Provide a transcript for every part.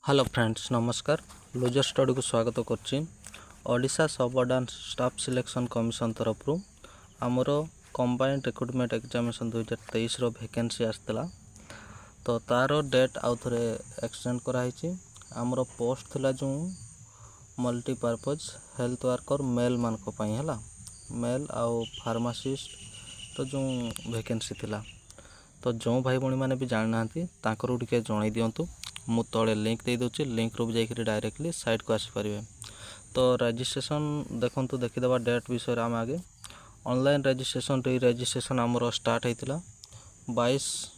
Hello friends नमस्कार loser study को स्वागत करछि। Odisha subordinate staff selection commission तरफ आमर कंबाइंड रिक्रुटमेंट एग्जामिनेशन 2023 रो वैकेंसी आसला तो तार डेट आउ थे एक्सटेंड कराई। आमर पोस्ट थिला जो मल्टीपर्पज हेल्थ वर्कर मेल मान है मेल आउ फार्मासिस्ट तो जो वैकेंसी थिला तो जो भाई भणी मैंने भी जानी ना तांकर टिके जणाई दियंतु। मु तले लिंक दे दूची लिंक रू जाकि डायरेक्टली साइट को आसीपारे। तो रजिस्ट्रेशन देखु देखीदे डेट विषय आम आगे ऑनलाइन रजिस्ट्रेशन रजिस्ट्रेशन आमर स्टार्ट होता 22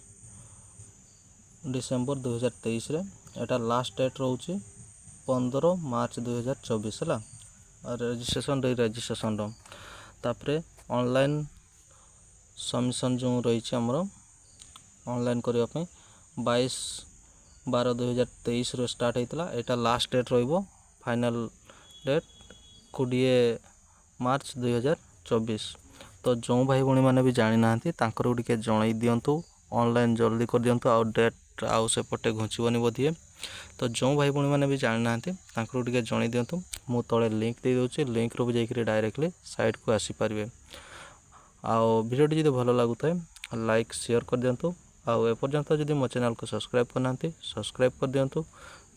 डिसेम्बर 2023 रे। एटा लास्ट डेट रोचे 15 मार्च 2024 है रजिस्ट्रेशन तापरे ऑनलाइन सबमिशन जो रही आमर ऑनलाइन करने 22/12/2023 रो स्टार्ट होता। एटा लास्ट डेट रहिबो फाइनल डेट 20 मार्च 2024। तो जो भाई भणी मैंने भी जानी ना तांकर टिके जणाई दियंतु ऑनलाइन जल्दी कर दियंतु आउ डेट आउ सेपटे घुंचबनी बोधिए। तो जो भाई भणी मैंने भी जानी ना तांकर टिके जणाई दियंतु। मु तले लिंक दे दूची लिंक रू जाकि डायरेक्टली साइट को आसीपारे। आउ वीडियोटी जब भल लगुए लाइक शेयर कर दियंतु। आउ एपर्यंत जदि मो चैनल को सब्सक्राइब करना सब्सक्राइब कर दियंतु।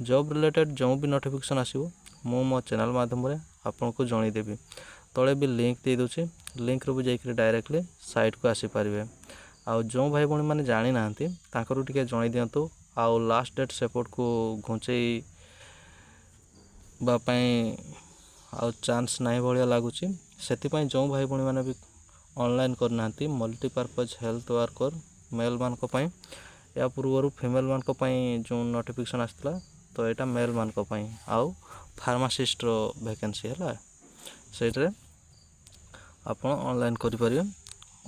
जॉब रिलेटेड जो भी नोटिफिकेशन आसीबो मो मो चैनल माध्यम रे आपनको जणाई देबी। तले भी लिंक दे दूची लिंक रू जाकि डायरेक्टली साइट को आसीपारे। आउ जो भाई भणी मैंने जानी ना तांकर टिके जणाई दियंतु। आउ लास्ट डेट सेपट को घुंचई बापाई आउ चांस नहीं भलिया लागुची। सेतिपाई जो भाई भणी मैंने भी ऑनलाइन करना मल्टीपर्पज हेल्थ वर्कर मेल मान या पूर्वर फीमेल मान जो नोटिफिकेशन आसला तो यहाँ मेल मान आउ फार्मासिस्ट रो वैकेंसी है से आप ऑनलाइन करें।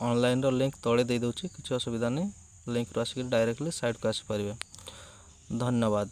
ऑनलाइन रो लिंक तले दे दूची किसी असुविधा नहीं लिंक रू आसिक डायरेक्टली साइट को आसीपारे। धन्यवाद।